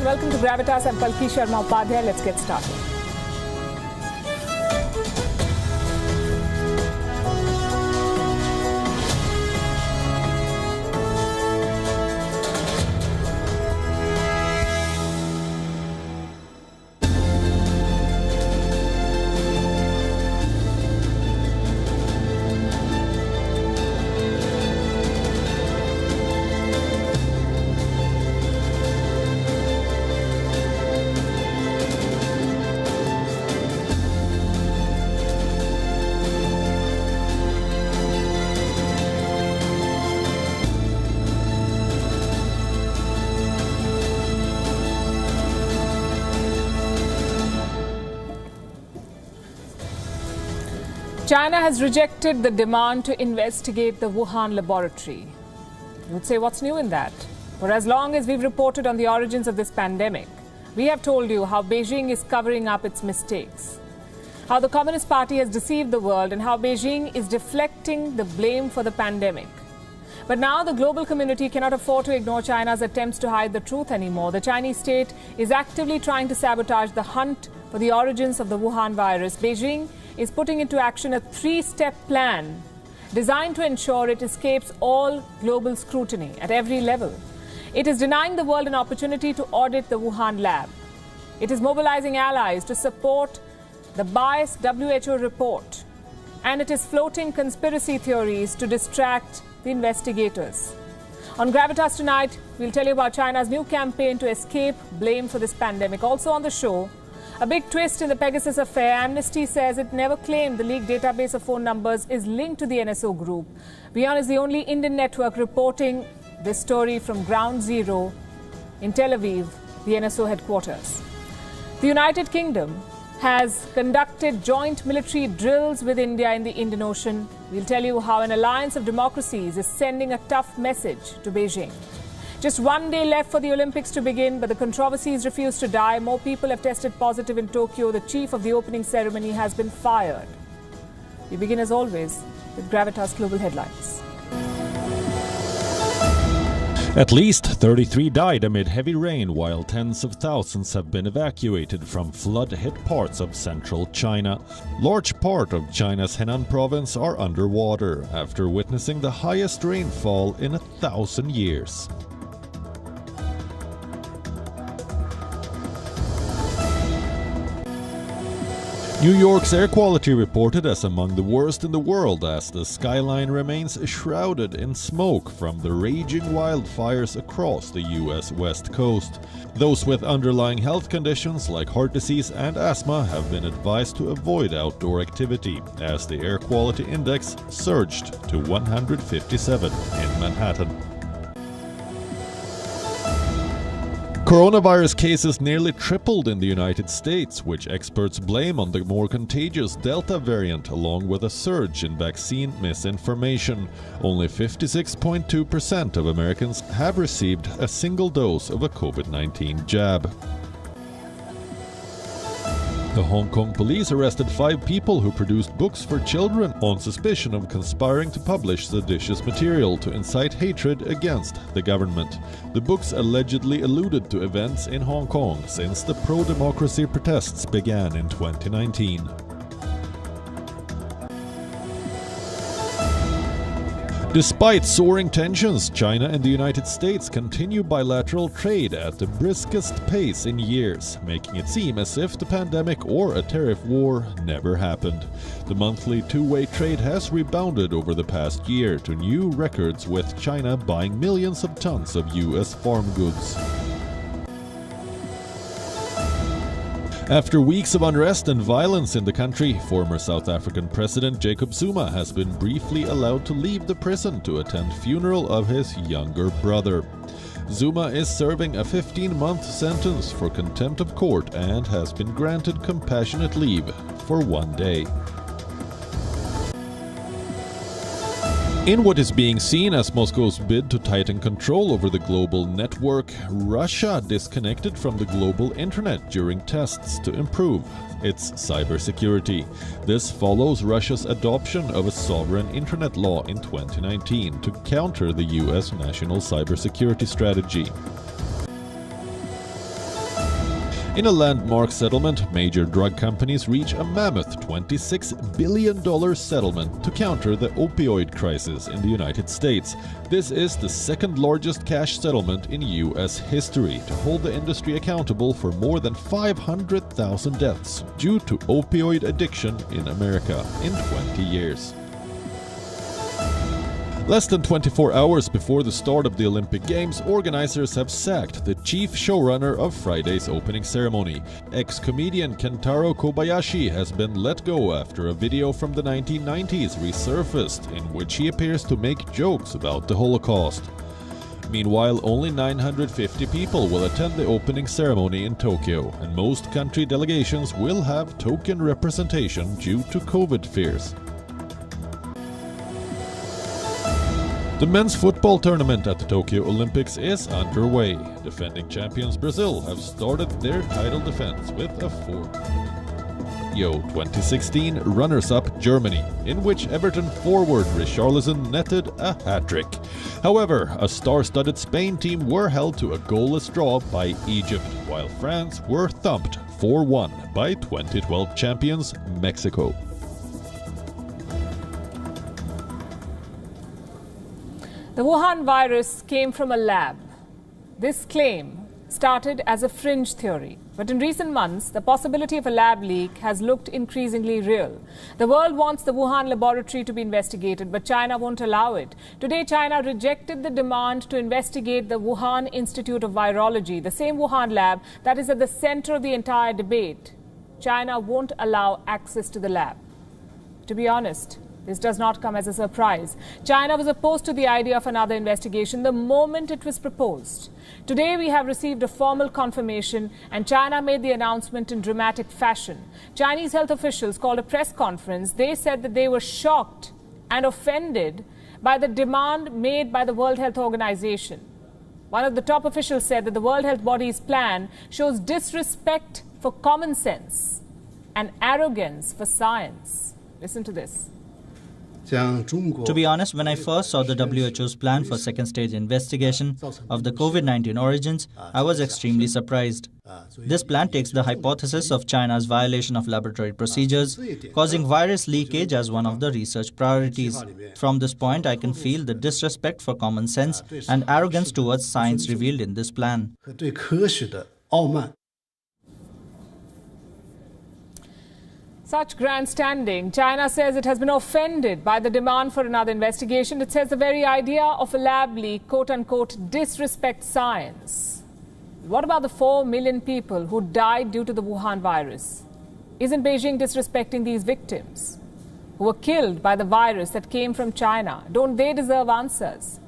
welcome to Gravitas. I'm Palki Sharma Upadhyay. Let's get started. China has rejected the demand to investigate the Wuhan laboratory. You would say, what's new in that? For as long as we've reported on the origins of this pandemic, we have told you how Beijing is covering up its mistakes, how the Communist Party has deceived the world, and how Beijing is deflecting the blame for the pandemic. But now the global community cannot afford to ignore China's attempts to hide the truth anymore. The Chinese state is actively trying to sabotage the hunt for the origins of the Wuhan virus. Beijing is putting into action a three-step plan designed to ensure it escapes all global scrutiny at every level. It is denying the world an opportunity to audit the Wuhan lab. It is mobilizing allies to support the biased WHO report. And it is floating conspiracy theories to distract the investigators. On Gravitas tonight, we'll tell you about China's new campaign to escape blame for this pandemic. Also on the show, a big twist in the Pegasus affair. Amnesty says it never claimed the leaked database of phone numbers is linked to the NSO group. WION is the only Indian network reporting this story from Ground Zero in Tel Aviv, the NSO headquarters. The United Kingdom has conducted joint military drills with India in the Indian Ocean. We'll tell you how an alliance of democracies is sending a tough message to Beijing. Just one day left for the Olympics to begin, but the controversies refuse to die. More people have tested positive in Tokyo. The chief of the opening ceremony has been fired. We begin as always with Gravitas Global Headlines. At least 33 died amid heavy rain, while tens of thousands have been evacuated from flood-hit parts of central China. Large part of China's Henan province are underwater after witnessing the highest rainfall in 1,000 years. New York's air quality reported as among the worst in the world as the skyline remains shrouded in smoke from the raging wildfires across the U.S. West Coast. Those with underlying health conditions like heart disease and asthma have been advised to avoid outdoor activity as the air quality index surged to 157 in Manhattan. Coronavirus cases nearly tripled in the United States, which experts blame on the more contagious Delta variant along with a surge in vaccine misinformation. Only 56.2% of Americans have received a single dose of a COVID-19 jab. The Hong Kong police arrested 5 people who produced books for children on suspicion of conspiring to publish seditious material to incite hatred against the government. The books allegedly alluded to events in Hong Kong since the pro-democracy protests began in 2019. Despite soaring tensions, China and the United States continue bilateral trade at the briskest pace in years, making it seem as if the pandemic or a tariff war never happened. The monthly two-way trade has rebounded over the past year to new records, with China buying millions of tons of U.S. farm goods. After weeks of unrest and violence in the country, former South African President Jacob Zuma has been briefly allowed to leave the prison to attend funeral of his younger brother. Zuma is serving a 15-month sentence for contempt of court and has been granted compassionate leave for 1 day. In what is being seen as Moscow's bid to tighten control over the global network, Russia disconnected from the global internet during tests to improve its cybersecurity. This follows Russia's adoption of a sovereign internet law in 2019 to counter the US national cybersecurity strategy. In a landmark settlement, major drug companies reach a mammoth $26 billion settlement to counter the opioid crisis in the United States. This is the second largest cash settlement in U.S. history to hold the industry accountable for more than 500,000 deaths due to opioid addiction in America in 20 years. Less than 24 hours before the start of the Olympic Games, organizers have sacked the chief showrunner of Friday's opening ceremony. Ex-comedian Kentaro Kobayashi has been let go after a video from the 1990s resurfaced in which he appears to make jokes about the Holocaust. Meanwhile, only 950 people will attend the opening ceremony in Tokyo, and most country delegations will have token representation due to COVID fears. The men's football tournament at the Tokyo Olympics is underway. Defending champions Brazil have started their title defense with a 4-0 2016 runners-up Germany, in which Everton forward Richarlison netted a hat-trick. However, a star-studded Spain team were held to a goalless draw by Egypt, while France were thumped 4-1 by 2012 champions Mexico. The Wuhan virus came from a lab. This claim started as a fringe theory, but in recent months, the possibility of a lab leak has looked increasingly real. The world wants the Wuhan laboratory to be investigated, but China won't allow it. Today, China rejected the demand to investigate the Wuhan Institute of Virology, the same Wuhan lab that is at the center of the entire debate. China won't allow access to the lab. To be honest, this does not come as a surprise. China was opposed to the idea of another investigation the moment it was proposed. Today, we have received a formal confirmation, and China made the announcement in dramatic fashion. Chinese health officials called a press conference. They said that they were shocked and offended by the demand made by the World Health Organization. One of the top officials said that the World Health Body's plan shows disrespect for common sense and arrogance for science. Listen to this. To be honest, when I first saw the WHO's plan for second-stage investigation of the COVID-19 origins, I was extremely surprised. This plan takes the hypothesis of China's violation of laboratory procedures, causing virus leakage as one of the research priorities. From this point, I can feel the disrespect for common sense and arrogance towards science revealed in this plan. Such grandstanding. China says it has been offended by the demand for another investigation. It says the very idea of a lab leak, quote-unquote, disrespects science. What about the 4 million people who died due to the Wuhan virus? Isn't Beijing disrespecting these victims who were killed by the virus that came from China? Don't they deserve answers?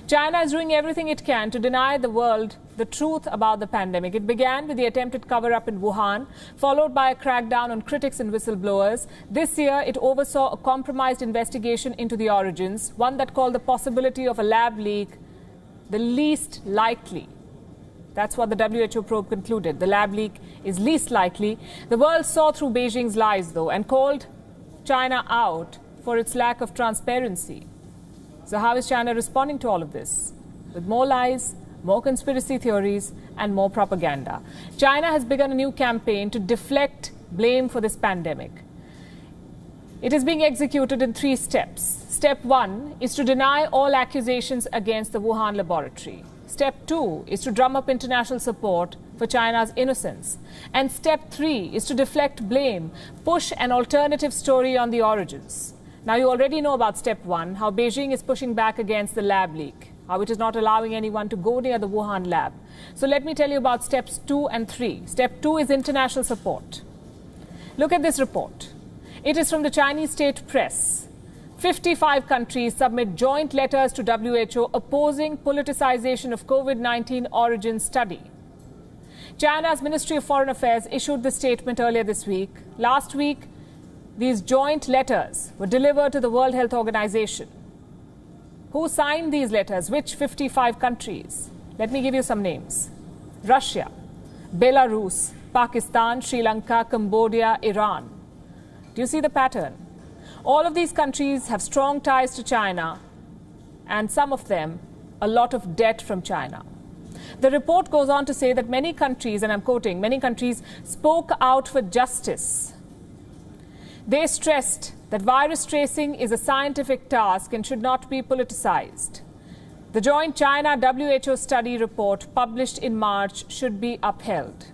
China is doing everything it can to deny the world the truth about the pandemic. It began with the attempted cover-up in Wuhan, followed by a crackdown on critics and whistleblowers. This year, it oversaw a compromised investigation into the origins, one that called the possibility of a lab leak the least likely. That's what the WHO probe concluded. The lab leak is least likely. The world saw through Beijing's lies, though, and called China out for its lack of transparency. So how is China responding to all of this? With more lies, more conspiracy theories, and more propaganda. China has begun a new campaign to deflect blame for this pandemic. It is being executed in 3 steps. Step 1 is to deny all accusations against the Wuhan laboratory. Step 2 is to drum up international support for China's innocence. And step 3 is to deflect blame, push an alternative story on the origins. Now, you already know about step 1, how Beijing is pushing back against the lab leak, how it is not allowing anyone to go near the Wuhan lab. So let me tell you about steps 2 and 3. Step 2 is international support. Look at this report. It is from the Chinese state press. 55 countries submit joint letters to WHO opposing politicization of COVID-19 origin study. China's Ministry of Foreign Affairs issued the statement earlier this week. Last week, these joint letters were delivered to the World Health Organization. Who signed these letters? Which 55 countries? Let me give you some names. Russia, Belarus, Pakistan, Sri Lanka, Cambodia, Iran. Do you see the pattern? All of these countries have strong ties to China, and some of them a lot of debt from China. The report goes on to say that many countries, and I'm quoting, many countries spoke out for justice. They stressed that virus tracing is a scientific task and should not be politicized. The joint China-WHO study report published in March should be upheld.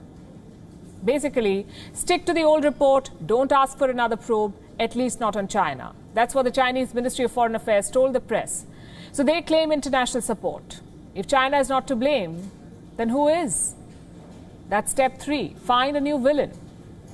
Basically, stick to the old report, don't ask for another probe, at least not on China. That's what the Chinese Ministry of Foreign Affairs told the press. So they claim international support. If China is not to blame, then who is? That's step 3. Find a new villain.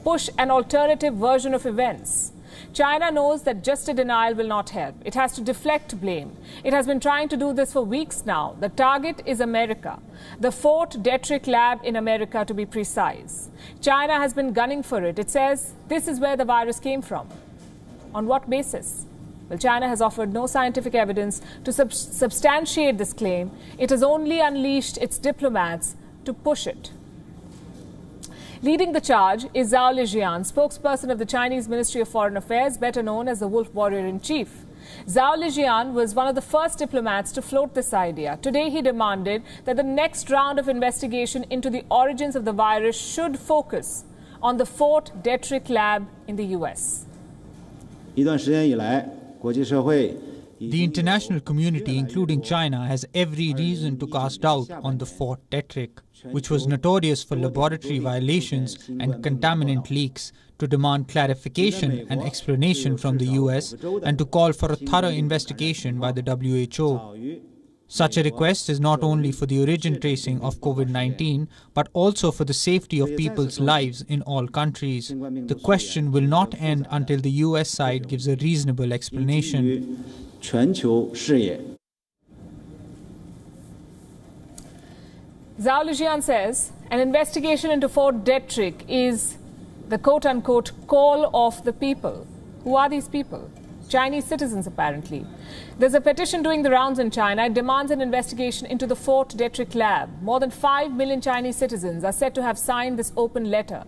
Push an alternative version of events. China knows that just a denial will not help. It has to deflect blame. It has been trying to do this for weeks now. The target is America. The Fort Detrick lab in America, to be precise. China has been gunning for it. It says this is where the virus came from. On what basis? Well, China has offered no scientific evidence to substantiate this claim. It has only unleashed its diplomats to push it. Leading the charge is Zhao Lijian, spokesperson of the Chinese Ministry of Foreign Affairs, better known as the Wolf Warrior-in-Chief. Zhao Lijian was one of the first diplomats to float this idea. Today, he demanded that the next round of investigation into the origins of the virus should focus on the Fort Detrick lab in the US. The international community, including China, has every reason to cast doubt on the Fort Detrick, which was notorious for laboratory violations and contaminant leaks, to demand clarification and explanation from the US and to call for a thorough investigation by the WHO. Such a request is not only for the origin tracing of COVID-19, but also for the safety of people's lives in all countries. The question will not end until the US side gives a reasonable explanation. Zhao Lijian says an investigation into Fort Detrick is the quote-unquote call of the people. Who are these people? Chinese citizens, apparently. There's a petition doing the rounds in China. It demands an investigation into the Fort Detrick lab. More than 5 million Chinese citizens are said to have signed this open letter.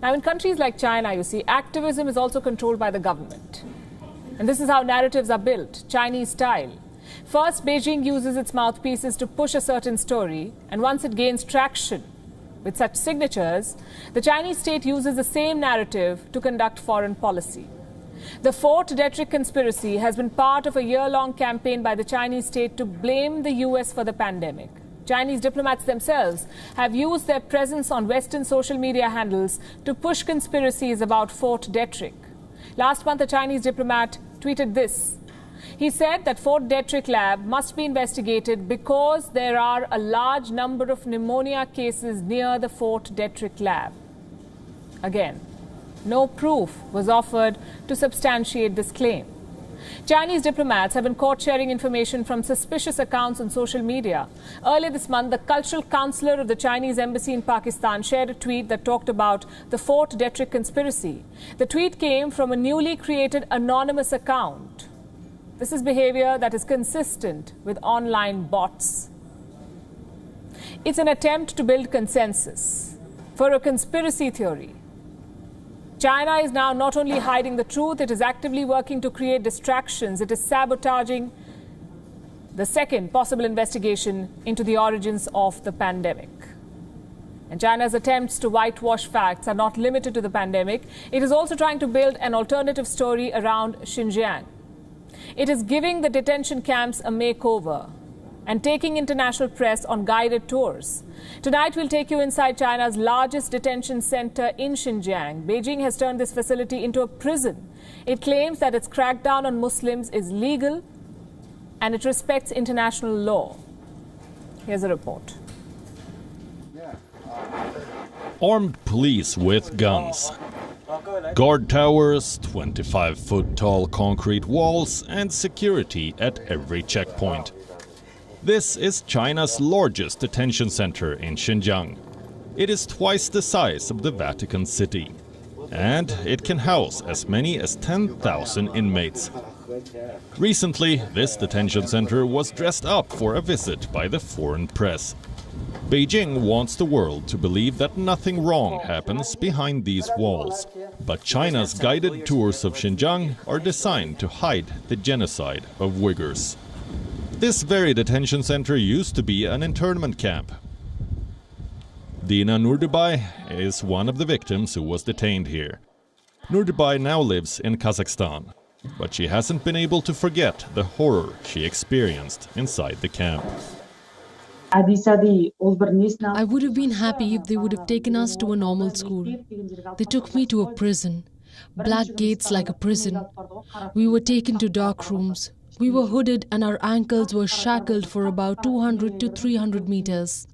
Now, in countries like China, you see, activism is also controlled by the government. And this is how narratives are built, Chinese style. First, Beijing uses its mouthpieces to push a certain story, and once it gains traction with such signatures, the Chinese state uses the same narrative to conduct foreign policy. The Fort Detrick conspiracy has been part of a year-long campaign by the Chinese state to blame the US for the pandemic. Chinese diplomats themselves have used their presence on Western social media handles to push conspiracies about Fort Detrick. Last month, a Chinese diplomat tweeted this. He said that Fort Detrick lab must be investigated because there are a large number of pneumonia cases near the Fort Detrick lab. Again, no proof was offered to substantiate this claim. Chinese diplomats have been caught sharing information from suspicious accounts on social media. Earlier this month, the cultural counselor of the Chinese embassy in Pakistan shared a tweet that talked about the Fort Detrick conspiracy. The tweet came from a newly created anonymous account. This is behavior that is consistent with online bots. It's an attempt to build consensus for a conspiracy theory. China is now not only hiding the truth, it is actively working to create distractions. It is sabotaging the second possible investigation into the origins of the pandemic. And China's attempts to whitewash facts are not limited to the pandemic. It is also trying to build an alternative story around Xinjiang. It is giving the detention camps a makeover and taking international press on guided tours. Tonight, we'll take you inside China's largest detention center in Xinjiang. Beijing has turned this facility into a prison. It claims that its crackdown on Muslims is legal and it respects international law. Here's a report. Armed police with guns. Guard towers, 25-foot-tall concrete walls, and security at every checkpoint. This is China's largest detention center in Xinjiang. It is twice the size of the Vatican City. And it can house as many as 10,000 inmates. Recently, this detention center was dressed up for a visit by the foreign press. Beijing wants the world to believe that nothing wrong happens behind these walls. But China's guided tours of Xinjiang are designed to hide the genocide of Uyghurs. This very detention center used to be an internment camp. Dina Nurdubai is one of the victims who was detained here. Nurdubai now lives in Kazakhstan, but she hasn't been able to forget the horror she experienced inside the camp. I would have been happy if they would have taken us to a normal school. They took me to a prison. Black gates like a prison. We were taken to dark rooms. We were hooded and our ankles were shackled for about 200 to 300 meters.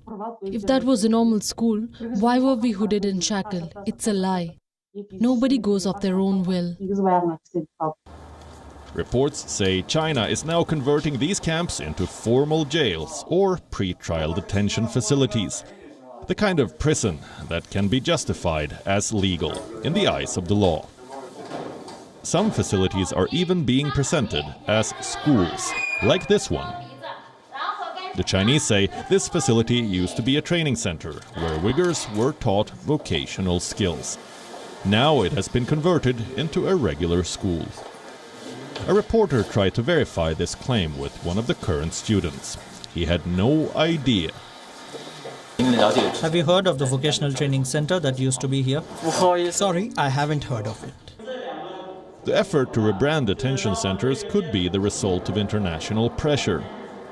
If that was a normal school, why were we hooded and shackled? It's a lie. Nobody goes of their own will. Reports say China is now converting these camps into formal jails or pre-trial detention facilities. The kind of prison that can be justified as legal in the eyes of the law. Some facilities are even being presented as schools, like this one. The Chinese say this facility used to be a training center where Uyghurs were taught vocational skills. Now it has been converted into a regular school. A reporter tried to verify this claim with one of the current students. He had no idea. Have you heard of the vocational training center that used to be here? Sorry, I haven't heard of it. The effort to rebrand detention centers could be the result of international pressure.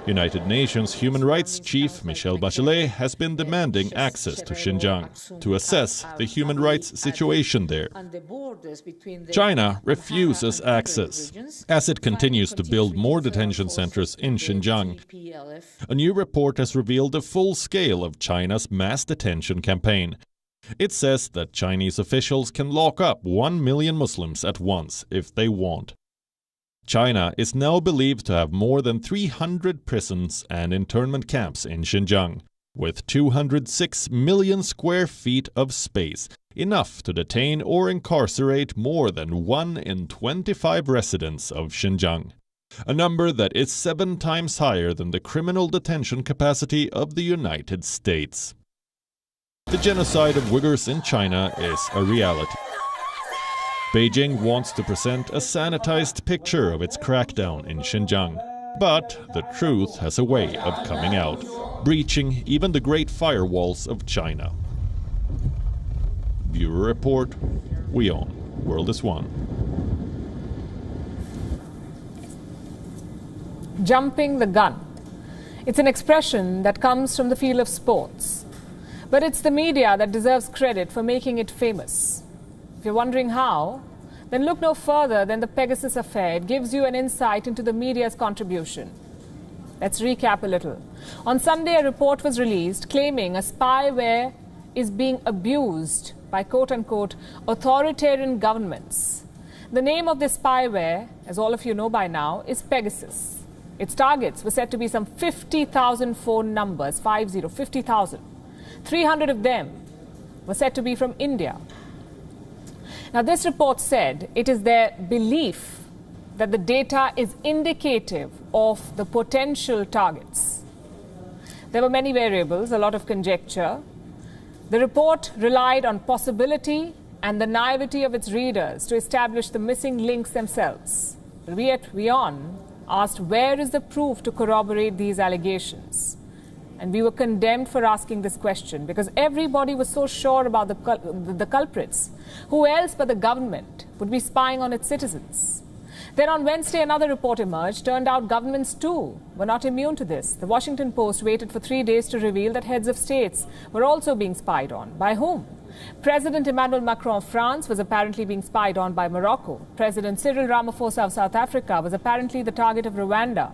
United Nations Human Rights Chief Michelle Bachelet has been demanding access to Xinjiang to assess the human rights situation there. China refuses access as it continues to build more detention centers in Xinjiang. A new report has revealed the full scale of China's mass detention campaign. It says that Chinese officials can lock up 1 million Muslims at once if they want. China is now believed to have more than 300 prisons and internment camps in Xinjiang, with 206 million square feet of space, enough to detain or incarcerate more than 1 in 25 residents of Xinjiang, a number that is 7 times higher than the criminal detention capacity of the United States. The genocide of Uyghurs in China is a reality. Beijing wants to present a sanitized picture of its crackdown in Xinjiang. But the truth has a way of coming out, breaching even the great firewalls of China. Bureau Report, WION, World is One. Jumping the gun. It's an expression that comes from the field of sports. But it's the media that deserves credit for making it famous. If you're wondering how, then look no further than the Pegasus affair. It gives you an insight into the media's contribution. Let's recap a little. On Sunday, a report was released claiming a spyware is being abused by quote-unquote authoritarian governments. The name of this spyware, as all of you know by now, is Pegasus. Its targets were said to be some 50,000 phone numbers, 50,000. 300 of them were said to be from India. Now, this report said it is their belief that the data is indicative of the potential targets. There were many variables, a lot of conjecture. The report relied on possibility and the naivety of its readers to establish the missing links themselves. We at WION asked, where is the proof to corroborate these allegations? And we were condemned for asking this question because everybody was so sure about the culprits. Who else but the government would be spying on its citizens? Then on Wednesday, another report emerged. Turned out governments too were not immune to this. The Washington Post waited for 3 days to reveal that heads of states were also being spied on. By whom? President Emmanuel Macron of France was apparently being spied on by Morocco. President Cyril Ramaphosa of South Africa was apparently the target of Rwanda.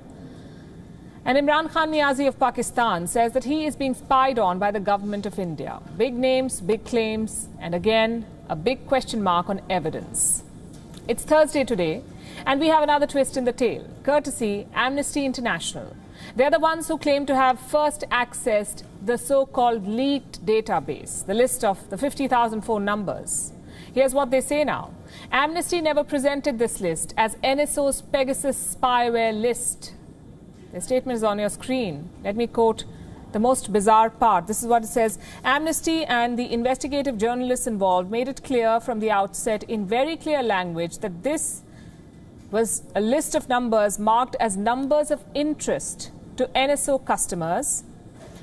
And Imran Khan Niazi of Pakistan says that he is being spied on by the government of India. Big names, big claims, and again, a big question mark on evidence. It's Thursday today, and we have another twist in the tale, courtesy Amnesty International. They're the ones who claim to have first accessed the so-called leaked database, the list of the 50,000 phone numbers. Here's what they say now. Amnesty never presented this list as NSO's Pegasus spyware list. The statement is on your screen. Let me quote the most bizarre part. This is what it says. Amnesty and the investigative journalists involved made it clear from the outset in very clear language that this was a list of numbers marked as numbers of interest to NSO customers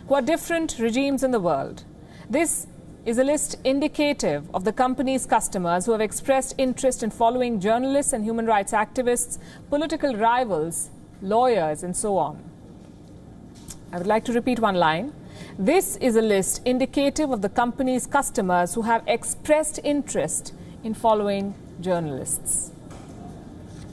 who are different regimes in the world. This is a list indicative of the company's customers who have expressed interest in following journalists and human rights activists, political rivals, lawyers, and so on. I would like to repeat one line. This is a list indicative of the company's customers who have expressed interest in following journalists.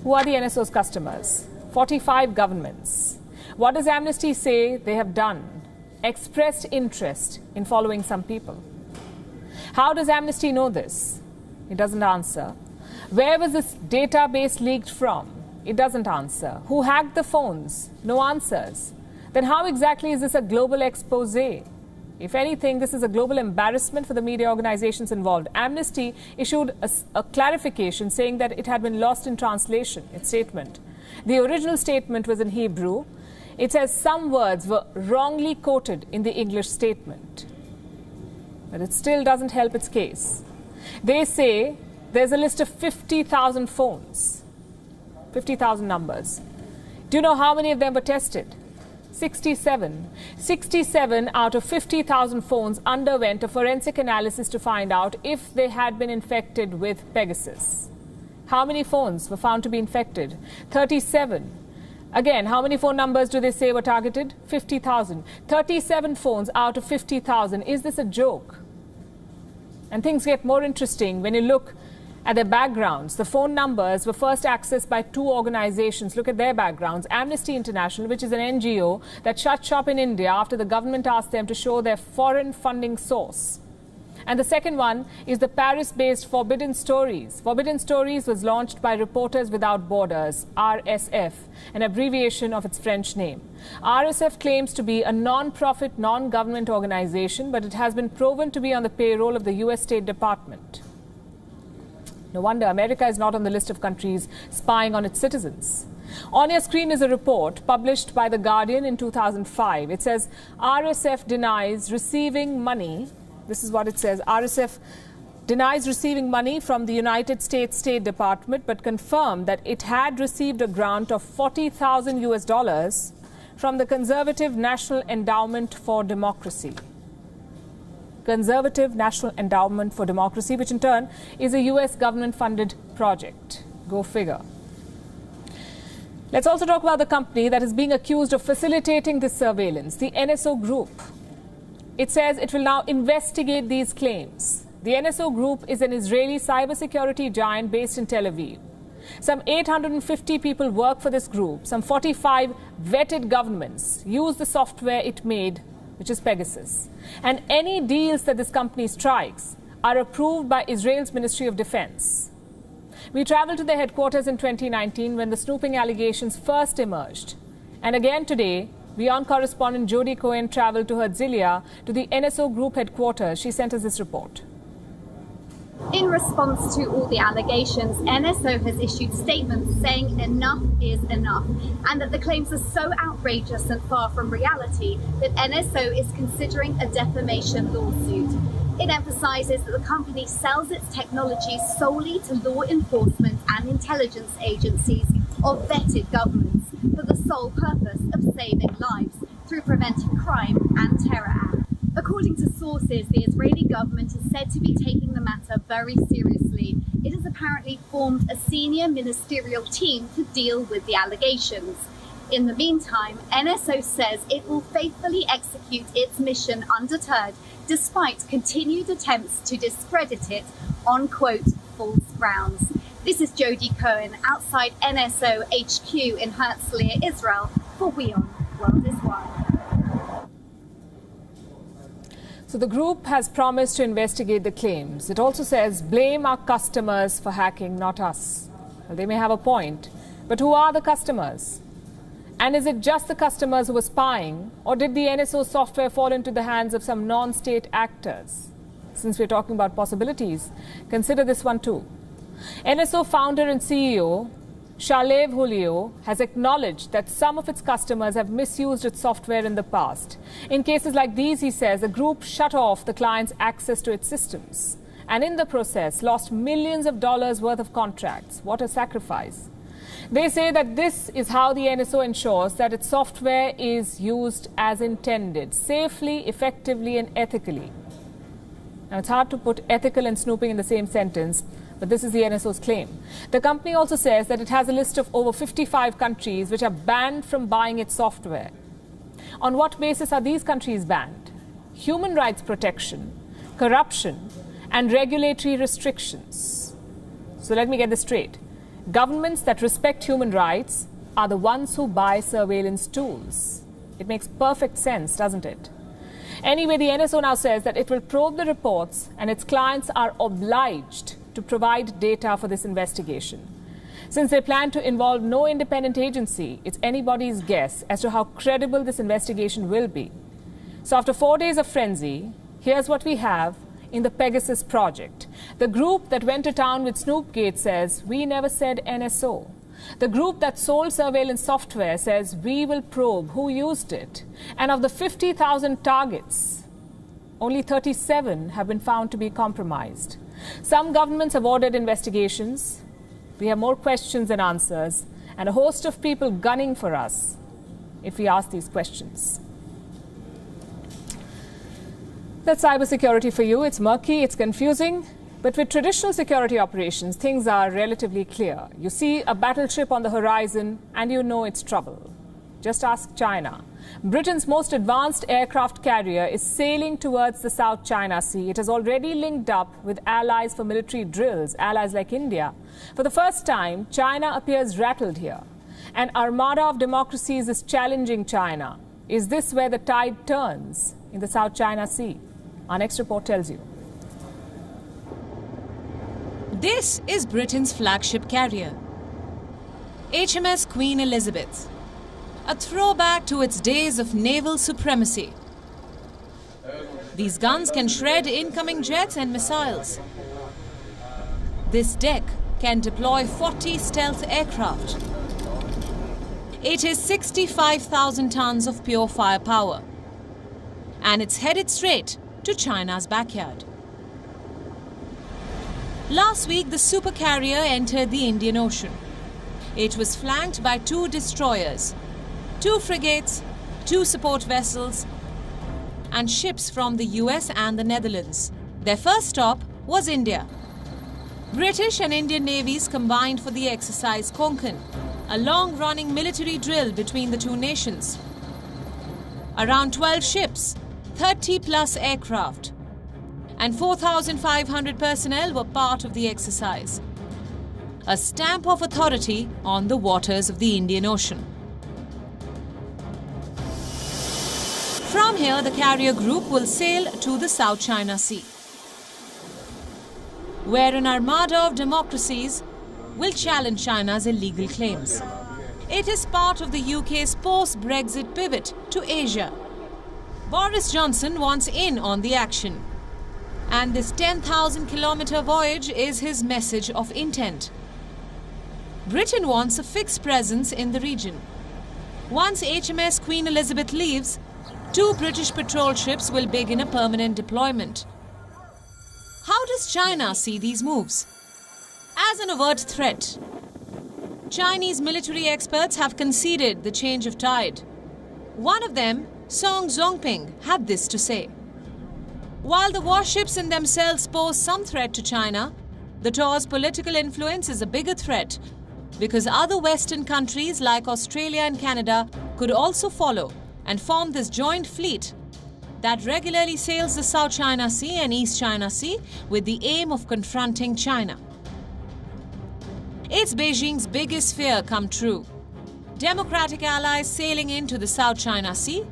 Who are the NSO's customers? 45 governments. What does Amnesty say they have done? Expressed interest in following some people. How does Amnesty know this? It doesn't answer. Where was this database leaked from? It doesn't answer. Who hacked the phones? No answers. Then how exactly is this a global expose? If anything, this is a global embarrassment for the media organizations involved. Amnesty issued a clarification saying that it had been lost in translation, its statement. The original statement was in Hebrew. It says some words were wrongly quoted in the English statement. But it still doesn't help its case. They say there's a list of 50,000 phones, 50,000 numbers. Do you know how many of them were tested? 67. 67 out of 50,000 phones underwent a forensic analysis to find out if they had been infected with Pegasus. How many phones were found to be infected? 37. Again, how many phone numbers do they say were targeted? 50,000. 37 phones out of 50,000. Is this a joke? And things get more interesting when you look at their backgrounds. The phone numbers were first accessed by two organizations. Look at their backgrounds. Amnesty International, which is an NGO that shut shop in India after the government asked them to show their foreign funding source. And the second one is the Paris-based Forbidden Stories. Forbidden Stories was launched by Reporters Without Borders, RSF, an abbreviation of its French name. RSF claims to be a non-profit, non-government organization, but it has been proven to be on the payroll of the US State Department. No wonder America is not on the list of countries spying on its citizens. On your screen is a report published by The Guardian in 2005. It says RSF denies receiving money. This is what it says. RSF denies receiving money from the United States State Department, but confirmed that it had received a grant of $40,000 US from the Conservative National Endowment for Democracy. Conservative National Endowment for Democracy, which in turn is a US government-funded project. Go figure. Let's also talk about the company that is being accused of facilitating this surveillance, the NSO Group. It says it will now investigate these claims. The NSO Group is an Israeli cybersecurity giant based in Tel Aviv. Some 850 people work for this group. Some 45 vetted governments use the software it made, which is Pegasus. And any deals that this company strikes are approved by Israel's Ministry of Defense. We traveled to their headquarters in 2019 when the snooping allegations first emerged. And again today, WION correspondent Jody Cohen traveled to Herzliya to the NSO Group headquarters. She sent us this report. In response to all the allegations, NSO has issued statements saying enough is enough, and that the claims are so outrageous and far from reality that NSO is considering a defamation lawsuit. It emphasizes that the company sells its technology solely to law enforcement and intelligence agencies of vetted governments for the sole purpose of saving lives through preventing crime and terror acts. According to sources, the Israeli government is said to be taking the matter very seriously. It has apparently formed a senior ministerial team to deal with the allegations. In the meantime, NSO says it will faithfully execute its mission undeterred, despite continued attempts to discredit it on, quote, false grounds. This is Jody Cohen outside NSO HQ in Herzliya, Israel, for WION World is One. So the group has promised to investigate the claims. It also says, blame our customers for hacking, not us. Well, they may have a point, but who are the customers? And is it just the customers who were spying, or did the NSO software fall into the hands of some non-state actors? Since we're talking about possibilities, consider this one too. NSO founder and CEO Shalev Julio has acknowledged that some of its customers have misused its software in the past. In cases like these, he says, the group shut off the client's access to its systems and in the process lost millions of dollars worth of contracts. What a sacrifice. They say that this is how the NSO ensures that its software is used as intended, safely, effectively and ethically. Now, it's hard to put ethical and snooping in the same sentence, but this is the NSO's claim. The company also says that it has a list of over 55 countries which are banned from buying its software. On what basis are these countries banned? Human rights protection, corruption, and regulatory restrictions. So let me get this straight. Governments that respect human rights are the ones who buy surveillance tools. It makes perfect sense, doesn't it? Anyway, the NSO now says that it will probe the reports and its clients are obliged to provide data for this investigation. Since they plan to involve no independent agency, it's anybody's guess as to how credible this investigation will be. So after 4 days of frenzy, here's what we have in the Pegasus project. The group that went to town with Snoopgate says, we never said NSO. The group that sold surveillance software says, we will probe who used it. And of the 50,000 targets, only 37 have been found to be compromised. Some governments have ordered investigations. We have more questions than answers, and a host of people gunning for us if we ask these questions. That's cybersecurity for you. It's murky, it's confusing, but with traditional security operations, things are relatively clear. You see a battleship on the horizon and you know it's trouble. Just ask China. Britain's most advanced aircraft carrier is sailing towards the South China Sea. It has already linked up with allies for military drills, allies like India. For the first time, China appears rattled here. An armada of democracies is challenging China. Is this where the tide turns in the South China Sea? Our next report tells you. This is Britain's flagship carrier, HMS Queen Elizabeth, a throwback to its days of naval supremacy. These guns can shred incoming jets and missiles. This deck can deploy 40 stealth aircraft. It is 65,000 tons of pure firepower, and it's headed straight to China's backyard. Last week, the supercarrier entered the Indian Ocean. It was flanked by 2 destroyers, 2 frigates, 2 support vessels, and ships from the US and the Netherlands. Their first stop was India. British and Indian navies combined for the exercise Konkan, a long-running military drill between the two nations. Around 12 ships, 30-plus aircraft, and 4,500 personnel were part of the exercise. A stamp of authority on the waters of the Indian Ocean. From here, the carrier group will sail to the South China Sea, where an armada of democracies will challenge China's illegal claims. It is part of the UK's post-Brexit pivot to Asia. Boris Johnson wants in on the action, and this 10,000-kilometre voyage is his message of intent. Britain wants a fixed presence in the region. Once HMS Queen Elizabeth leaves, 2 British patrol ships will begin a permanent deployment. How does China see these moves? As an overt threat. Chinese military experts have conceded the change of tide. One of them, Song Zongping, had this to say. While the warships in themselves pose some threat to China, the tour's political influence is a bigger threat because other Western countries like Australia and Canada could also follow and form this joint fleet that regularly sails the South China Sea and East China Sea with the aim of confronting China. It's Beijing's biggest fear come true. Democratic allies sailing into the South China Sea.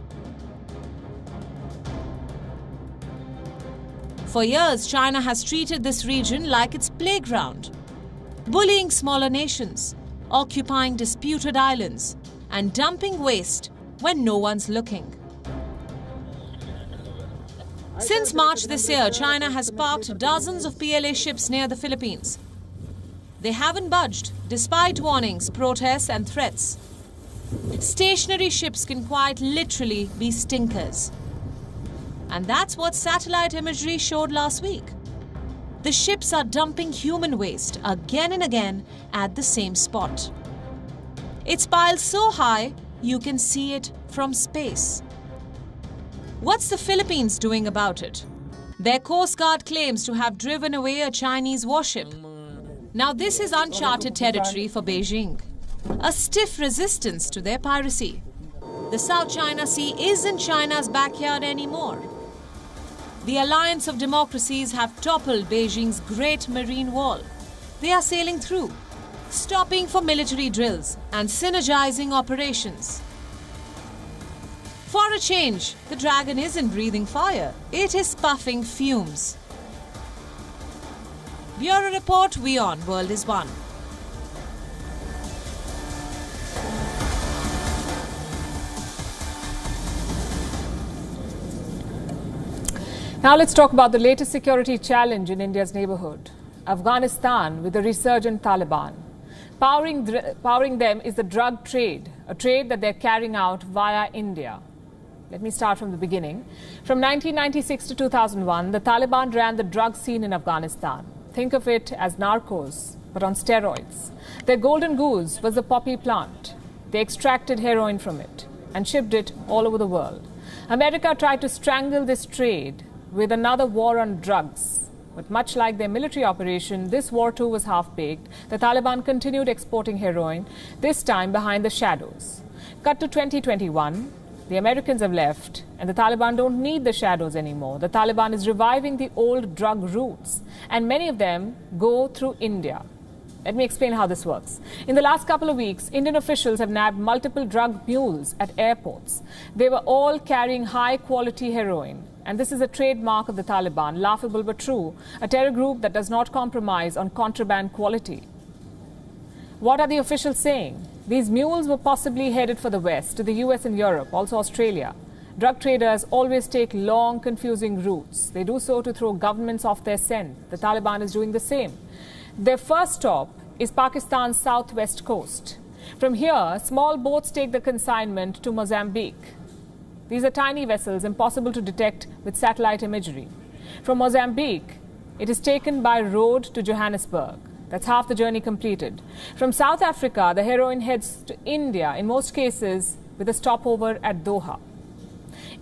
For years, China has treated this region like its playground, bullying smaller nations, occupying disputed islands, and dumping waste when no one's looking. Since March this year, China has parked dozens of PLA ships near the Philippines. They haven't budged, despite warnings, protests, and threats. Stationary ships can quite literally be stinkers. And that's what satellite imagery showed last week. The ships are dumping human waste again and again at the same spot. It's piled so high, you can see it from space. What's the Philippines doing about it? Their Coast Guard claims to have driven away a Chinese warship. Now this is uncharted territory for Beijing. A stiff resistance to their piracy. The South China Sea isn't China's backyard anymore. The alliance of democracies have toppled Beijing's great marine wall. They are sailing through, stopping for military drills and synergizing operations. For a change, the dragon isn't breathing fire, it is puffing fumes. Bureau Report, WION World is One. Now let's talk about the latest security challenge in India's neighborhood, Afghanistan with the resurgent Taliban. Powering them is the drug trade, a trade that they're carrying out via India. Let me start from the beginning. From 1996 to 2001, the Taliban ran the drug scene in Afghanistan. Think of it as narcos, but on steroids. Their golden goose was the poppy plant. They extracted heroin from it and shipped it all over the world. America tried to strangle this trade with another war on drugs. But much like their military operation, this war too was half-baked. The Taliban continued exporting heroin, this time behind the shadows. Cut to 2021, the Americans have left, and the Taliban don't need the shadows anymore. The Taliban is reviving the old drug routes, and many of them go through India. Let me explain how this works. In the last couple of weeks, Indian officials have nabbed multiple drug mules at airports. They were all carrying high-quality heroin. And this is a trademark of the Taliban, laughable but true, a terror group that does not compromise on contraband quality. What are the officials saying? These mules were possibly headed for the West, to the US and Europe, also Australia. Drug traders always take long, confusing routes. They do so to throw governments off their scent. The Taliban is doing the same. Their first stop is Pakistan's southwest coast. From here, small boats take the consignment to Mozambique. These are tiny vessels, impossible to detect with satellite imagery. From Mozambique, it is taken by road to Johannesburg. That's half the journey completed. From South Africa, the heroin heads to India, in most cases with a stopover at Doha.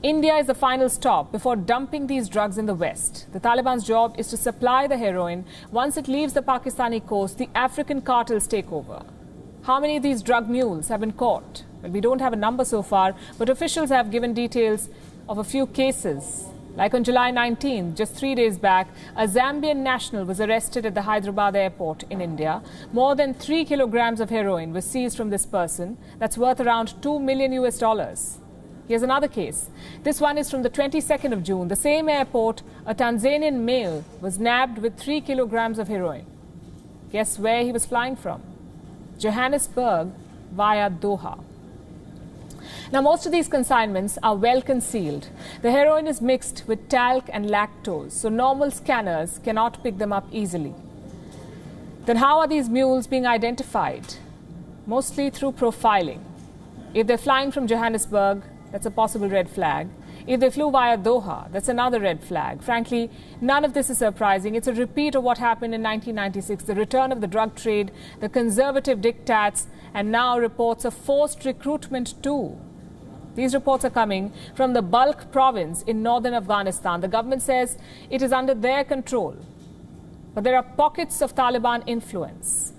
India is the final stop before dumping these drugs in the West. The Taliban's job is to supply the heroin. Once it leaves the Pakistani coast, the African cartels take over. How many of these drug mules have been caught? Well, we don't have a number so far, but officials have given details of a few cases. Like on July 19th, just 3 days back, a Zambian national was arrested at the Hyderabad airport in India. More than 3 kilograms of heroin was seized from this person. That's worth around $2 million. Here's another case. This one is from the 22nd of June. The same airport, a Tanzanian male was nabbed with 3 kilograms of heroin. Guess where he was flying from? Johannesburg via Doha. Now, most of these consignments are well concealed. The heroin is mixed with talc and lactose, so normal scanners cannot pick them up easily. Then how are these mules being identified? Mostly through profiling. If they're flying from Johannesburg, that's a possible red flag. If they flew via Doha, that's another red flag. Frankly, none of this is surprising. It's a repeat of what happened in 1996, the return of the drug trade, the conservative diktats, and now reports of forced recruitment too. These reports are coming from the Balkh province in northern Afghanistan. The government says it is under their control. But there are pockets of Taliban influence.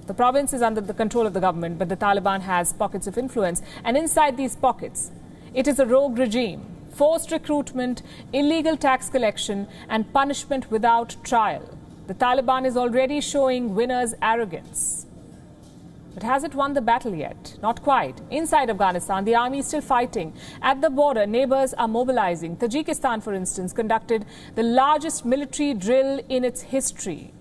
The province is under the control of the government, but the Taliban has pockets of influence. And inside these pockets, it is a rogue regime, forced recruitment, illegal tax collection, and punishment without trial. The Taliban is already showing winners' arrogance. But has it won the battle yet? Not quite. Inside Afghanistan, the army is still fighting. At the border, neighbors are mobilizing. Tajikistan, for instance, conducted the largest military drill in its history.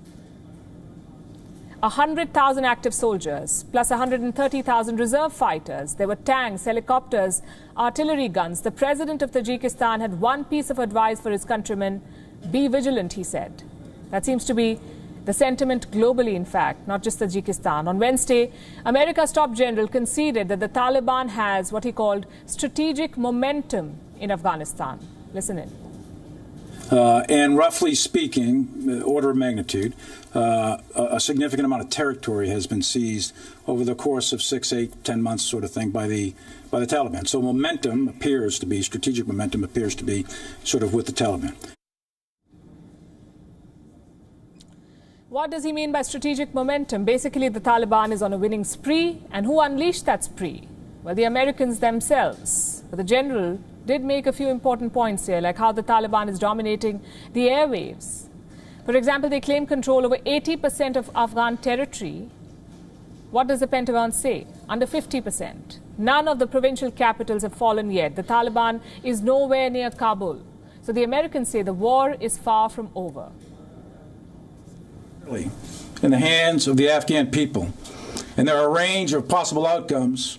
100,000 active soldiers, plus 130,000 reserve fighters. There were tanks, helicopters, artillery guns. The president of Tajikistan had one piece of advice for his countrymen: be vigilant, he said. That seems to be the sentiment globally, in fact, not just Tajikistan. On Wednesday, America's top general conceded that the Taliban has what he called strategic momentum in Afghanistan. Listen in. And roughly speaking, order of magnitude, a significant amount of territory has been seized over the course of 6, 8, 10 months sort of thing by the Taliban. So strategic momentum appears to be sort of with the Taliban. What does he mean by strategic momentum? Basically, the Taliban is on a winning spree. And who unleashed that spree? Well, the Americans themselves. But the general did make a few important points here, like how the Taliban is dominating the airwaves. For example, they claim control over 80% of Afghan territory. What does the Pentagon say? Under 50%. None of the provincial capitals have fallen yet. The Taliban is nowhere near Kabul. So the Americans say the war is far from over. In the hands of the Afghan people. And there are a range of possible outcomes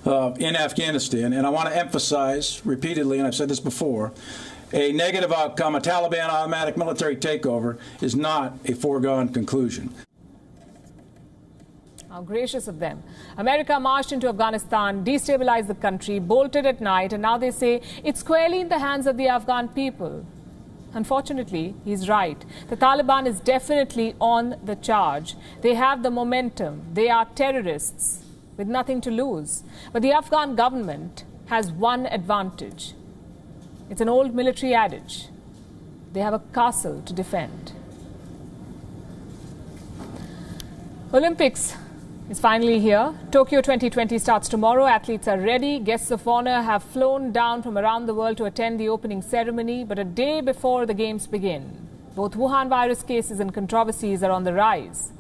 in Afghanistan. And I want to emphasize repeatedly, and I've said this before, a negative outcome, a Taliban automatic military takeover, is not a foregone conclusion. How gracious of them. America marched into Afghanistan, destabilized the country, bolted at night, and now they say it's squarely in the hands of the Afghan people. Unfortunately, he's right. The Taliban is definitely on the charge. They have the momentum. They are terrorists with nothing to lose. But the Afghan government has one advantage. It's an old military adage. They have a castle to defend. Olympics is finally here. Tokyo 2020 starts tomorrow. Athletes are ready. Guests of honor have flown down from around the world to attend the opening ceremony. But a day before the games begin, both Wuhan virus cases and controversies are on the rise.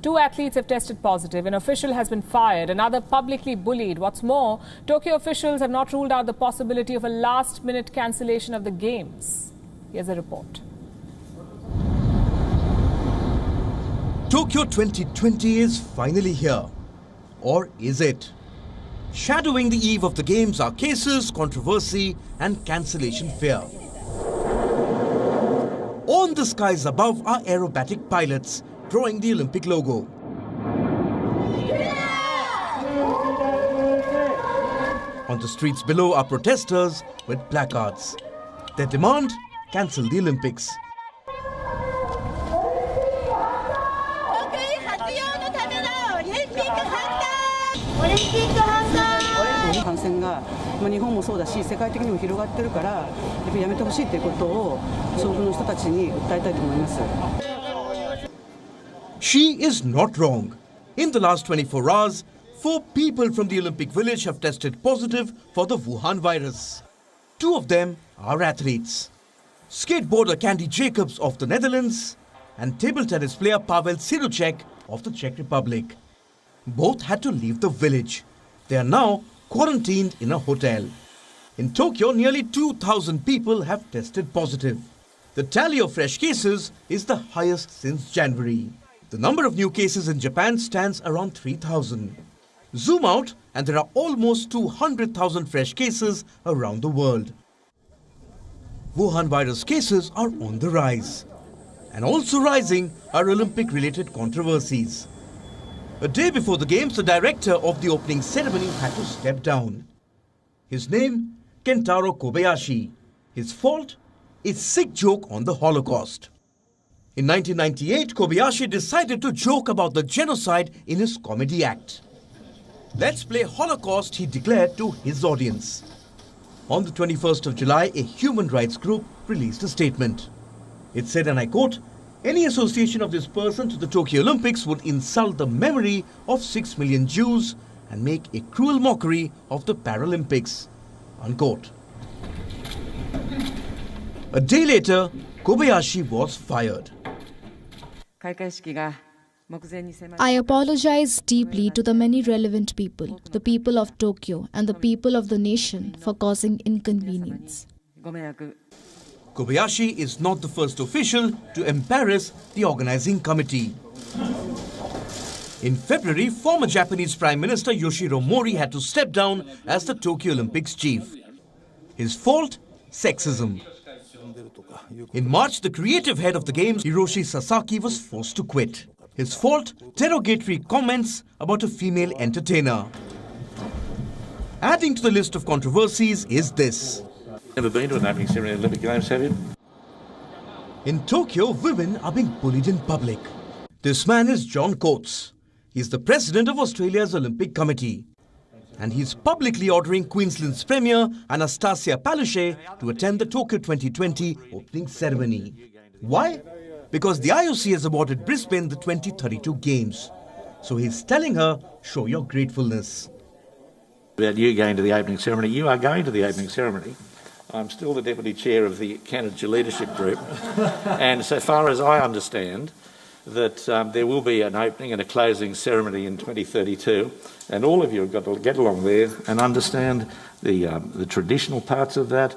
2 athletes have tested positive. An official has been fired. Another publicly bullied. What's more, Tokyo officials have not ruled out the possibility of a last-minute cancellation of the games. Here's a report. Tokyo 2020 is finally here. Or is it? Shadowing the eve of the games are cases, controversy and cancellation fear. On the skies above are aerobatic pilots drawing the Olympic logo. On the streets below are protesters with placards. Their demand? Cancel the Olympics. She is not wrong. In the last 24 hours, 4 people from the Olympic Village have tested positive for the Wuhan virus. 2 of them are athletes. Skateboarder Candy Jacobs of the Netherlands and table tennis player Pavel Sirucek of the Czech Republic. Both had to leave the village. They are now quarantined in a hotel. In Tokyo, nearly 2,000 people have tested positive. The tally of fresh cases is the highest since January. The number of new cases in Japan stands around 3,000. Zoom out and there are almost 200,000 fresh cases around the world. Wuhan virus cases are on the rise. And also rising are Olympic-related controversies. A day before the games, the director of the opening ceremony had to step down. His name, Kentaro Kobayashi. His fault? A sick joke on the Holocaust. In 1998, Kobayashi decided to joke about the genocide in his comedy act. Let's play Holocaust, he declared to his audience. On the 21st of July, a human rights group released a statement. It said, and I quote, "Any association of this person to the Tokyo Olympics would insult the memory of 6 million Jews and make a cruel mockery of the Paralympics." Unquote. A day later, Kobayashi was fired. I apologize deeply to the many relevant people, the people of Tokyo and the people of the nation for causing inconvenience. Kobayashi is not the first official to embarrass the organizing committee. In February, former Japanese Prime Minister Yoshiro Mori had to step down as the Tokyo Olympics chief. His fault? Sexism. In March, the creative head of the Games, Hiroshi Sasaki, was forced to quit. His fault? Derogatory comments about a female entertainer. Adding to the list of controversies is this. Never been to an opening ceremony at the Olympic Games, have you? In Tokyo, women are being bullied in public. This man is John Coates. He's the president of Australia's Olympic Committee. And he's publicly ordering Queensland's Premier, Anastasia Palaszczuk, to attend the Tokyo 2020 opening ceremony. Why? Because the IOC has awarded Brisbane the 2032 Games. So he's telling her, show your gratefulness. About you going to the opening ceremony, you are going to the opening ceremony. I'm still the Deputy Chair of the Candidature Leadership Group, and so far as I understand, that there will be an opening and a closing ceremony in 2032, and all of you have got to get along there and understand the traditional parts of that,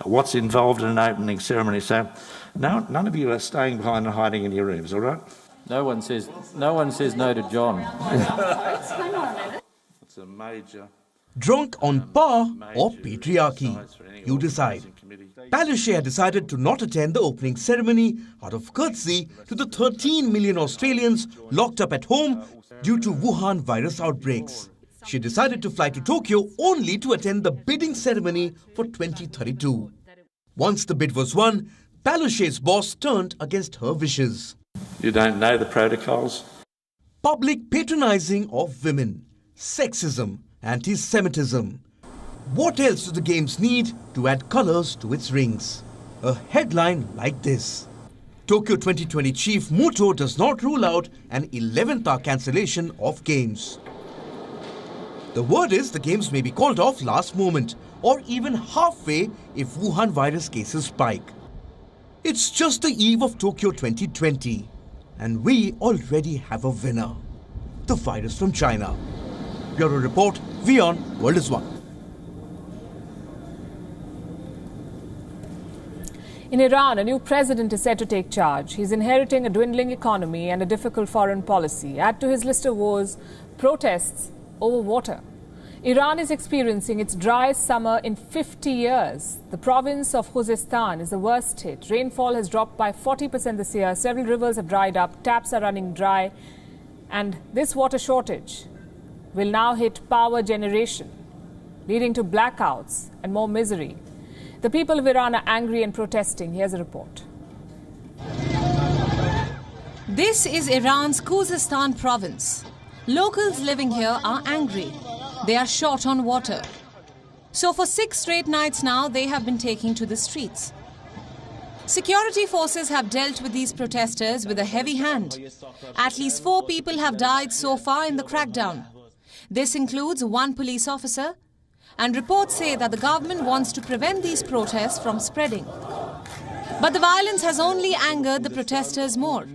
what's involved in an opening ceremony. So none of you are staying behind and hiding in your rooms, all right? No one says no to John. It's a major... Drunk on power or patriarchy? You decide. Palaszczuk had decided to not attend the opening ceremony out of courtesy to the 13 million Australians locked up at home due to Wuhan virus outbreaks. She decided to fly to Tokyo only to attend the bidding ceremony for 2032. Once the bid was won, Palaszczuk's boss turned against her wishes. You don't know the protocols? Public patronizing of women, sexism, anti-Semitism. What else do the Games need to add colours to its rings? A headline like this. Tokyo 2020 chief Muto does not rule out an 11th hour cancellation of Games. The word is the Games may be called off last moment or even halfway if Wuhan virus cases spike. It's just the eve of Tokyo 2020 and we already have a winner. The virus from China. Bureau Report, WION World is One. In Iran, a new president is set to take charge. He's inheriting a dwindling economy and a difficult foreign policy. Add to his list of woes, protests over water. Iran is experiencing its driest summer in 50 years. The province of Khuzestan is the worst hit. Rainfall has dropped by 40% this year. Several rivers have dried up, taps are running dry. And this water shortage will now hit power generation, leading to blackouts and more misery. The people of Iran are angry and protesting. Here's a report. This is Iran's Khuzestan province. Locals living here are angry. They are short on water. So for 6 straight nights now, they have been taking to the streets. Security forces have dealt with these protesters with a heavy hand. At least 4 people have died so far in the crackdown. This includes 1 police officer, and reports say that the government wants to prevent these protests from spreading. But the violence has only angered the protesters more.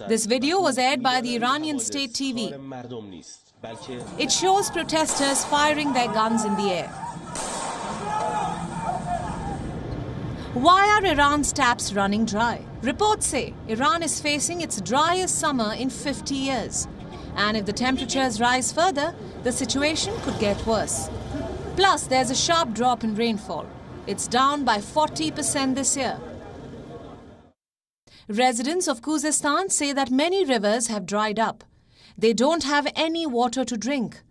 This video was aired by the Iranian state TV. It shows protesters firing their guns in the air. Why are Iran's taps running dry? Reports say Iran is facing its driest summer in 50 years. And if the temperatures rise further, the situation could get worse. Plus, there's a sharp drop in rainfall. It's down by 40% this year. Residents of Khuzestan say that many rivers have dried up. They don't have any water to drink.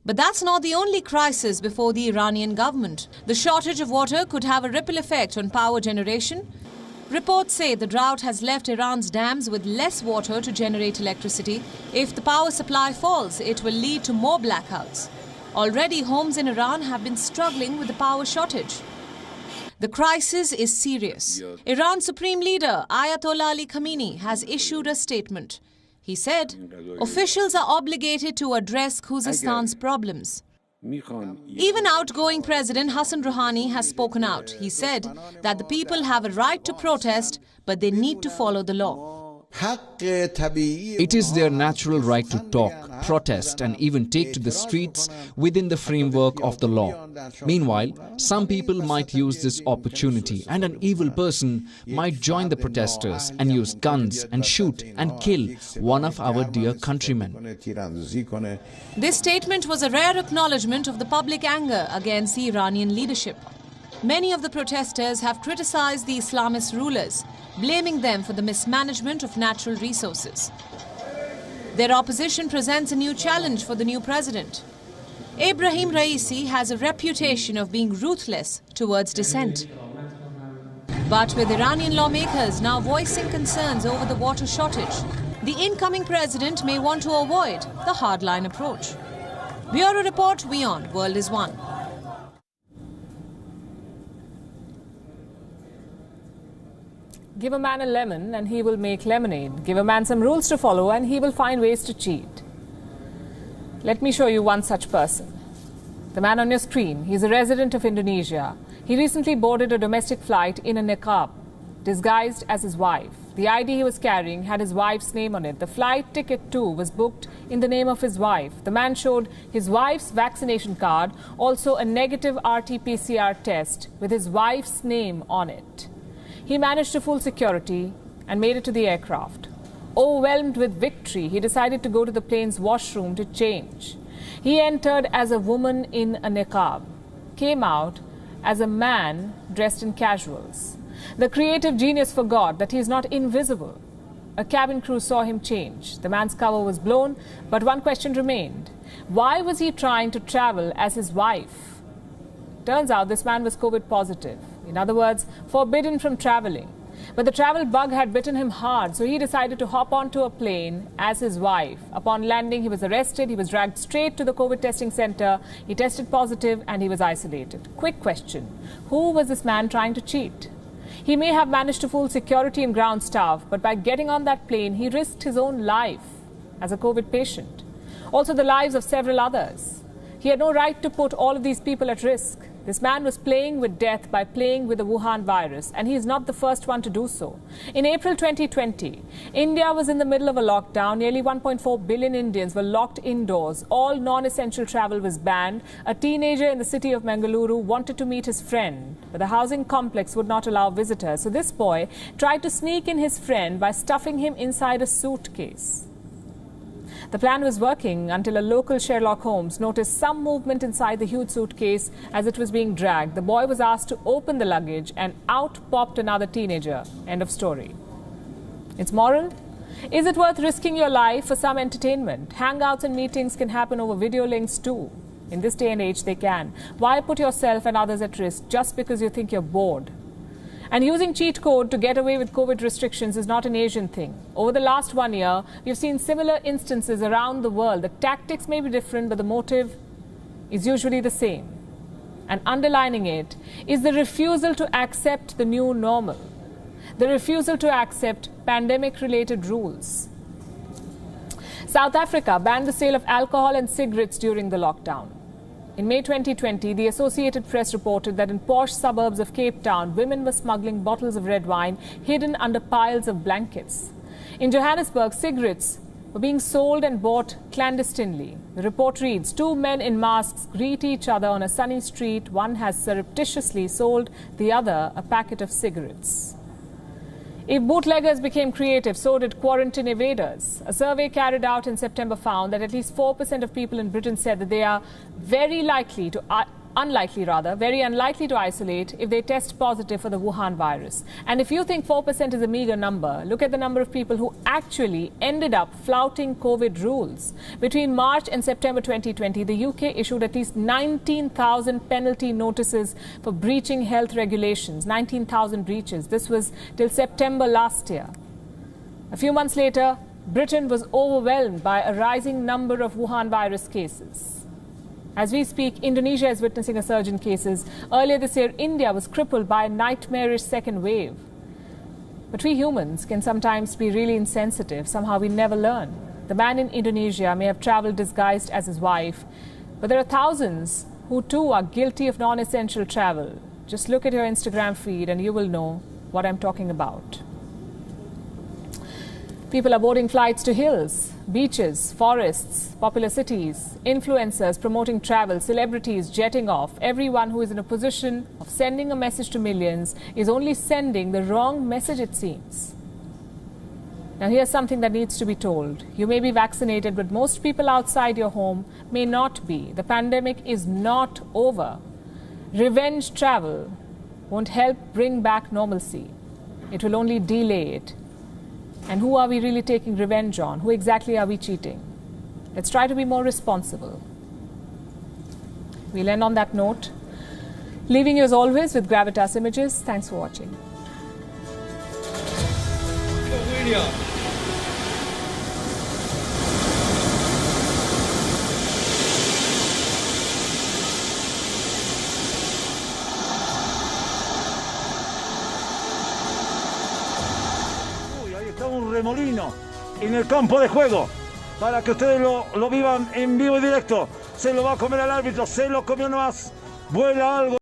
But that's not the only crisis before the Iranian government. The shortage of water could have a ripple effect on power generation. Reports say the drought has left Iran's dams with less water to generate electricity. If the power supply falls, it will lead to more blackouts. Already, homes in Iran have been struggling with the power shortage. The crisis is serious. Iran's supreme leader, Ayatollah Ali Khamenei, has issued a statement. He said, officials are obligated to address Khuzestan's problems. Even outgoing President Hassan Rouhani has spoken out. He said that the people have a right to protest, but they need to follow the law. It is their natural right to talk, protest and even take to the streets within the framework of the law. Meanwhile, some people might use this opportunity and an evil person might join the protesters and use guns and shoot and kill one of our dear countrymen. This statement was a rare acknowledgement of the public anger against the Iranian leadership. Many of the protesters have criticized the Islamist rulers, blaming them for the mismanagement of natural resources. Their opposition presents a new challenge for the new president. Ebrahim Raisi has a reputation of being ruthless towards dissent. But with Iranian lawmakers now voicing concerns over the water shortage, the incoming president may want to avoid the hardline approach. Bureau Report, WION, World is One. Give a man a lemon and he will make lemonade. Give a man some rules to follow and he will find ways to cheat. Let me show you one such person. The man on your screen, he's a resident of Indonesia. He recently boarded a domestic flight in a niqab, disguised as his wife. The ID he was carrying had his wife's name on it. The flight ticket too was booked in the name of his wife. The man showed his wife's vaccination card, also a negative RT-PCR test with his wife's name on it. He managed to fool security and made it to the aircraft. Overwhelmed with victory, he decided to go to the plane's washroom to change. He entered as a woman in a niqab, came out as a man dressed in casuals. The creative genius forgot that he is not invisible. A cabin crew saw him change. The man's cover was blown, but one question remained. Why was he trying to travel as his wife? Turns out this man was COVID positive. In other words, forbidden from traveling. But the travel bug had bitten him hard, so he decided to hop onto a plane as his wife. Upon landing, he was arrested. He was dragged straight to the COVID testing center. He tested positive and he was isolated. Quick question. Who was this man trying to cheat? He may have managed to fool security and ground staff, but by getting on that plane, he risked his own life as a COVID patient. Also the lives of several others. He had no right to put all of these people at risk. This man was playing with death by playing with the Wuhan virus, and he is not the first one to do so. In April 2020, India was in the middle of a lockdown. Nearly 1.4 billion Indians were locked indoors. All non-essential travel was banned. A teenager in the city of Mangaluru wanted to meet his friend, but the housing complex would not allow visitors. So this boy tried to sneak in his friend by stuffing him inside a suitcase. The plan was working until a local Sherlock Holmes noticed some movement inside the huge suitcase as it was being dragged. The boy was asked to open the luggage and out popped another teenager. End of story. Its moral? Is it worth risking your life for some entertainment? Hangouts and meetings can happen over video links too. In this day and age, they can. Why put yourself and others at risk just because you think you're bored? And using cheat code to get away with COVID restrictions is not an Asian thing. Over the last 1 year, we've seen similar instances around the world. The tactics may be different, but the motive is usually the same. And underlining it is the refusal to accept the new normal, the refusal to accept pandemic-related rules. South Africa banned the sale of alcohol and cigarettes during the lockdown. In May 2020, the Associated Press reported that in posh suburbs of Cape Town, women were smuggling bottles of red wine hidden under piles of blankets. In Johannesburg, cigarettes were being sold and bought clandestinely. The report reads, 2 men in masks greet each other on a sunny street. One has surreptitiously sold the other a packet of cigarettes. If bootleggers became creative, so did quarantine evaders. A survey carried out in September found that at least 4% of people in Britain said that they are very unlikely to isolate if they test positive for the Wuhan virus. And if you think 4% is a meager number, look at the number of people who actually ended up flouting COVID rules. Between March and September 2020, the UK issued at least 19,000 penalty notices for breaching health regulations, 19,000 breaches. This was till September last year. A few months later, Britain was overwhelmed by a rising number of Wuhan virus cases. As we speak, Indonesia is witnessing a surge in cases. Earlier this year, India was crippled by a nightmarish second wave. But we humans can sometimes be really insensitive. Somehow we never learn. The man in Indonesia may have traveled disguised as his wife, but there are thousands who too are guilty of non-essential travel. Just look at your Instagram feed and you will know what I'm talking about. People are boarding flights to hills, beaches, forests, popular cities, influencers promoting travel, celebrities jetting off. Everyone who is in a position of sending a message to millions is only sending the wrong message, it seems. Now here's something that needs to be told. You may be vaccinated, but most people outside your home may not be. The pandemic is not over. Revenge travel won't help bring back normalcy. It will only delay it. And who are we really taking revenge on? Who exactly are we cheating? Let's try to be more responsible. We'll end on that note. Leaving you as always with Gravitas Images. Thanks for watching. India. Un remolino en el campo de juego para que ustedes lo vivan en vivo y directo. Se lo va a comer al árbitro, se lo comió nomás. Vuela algo.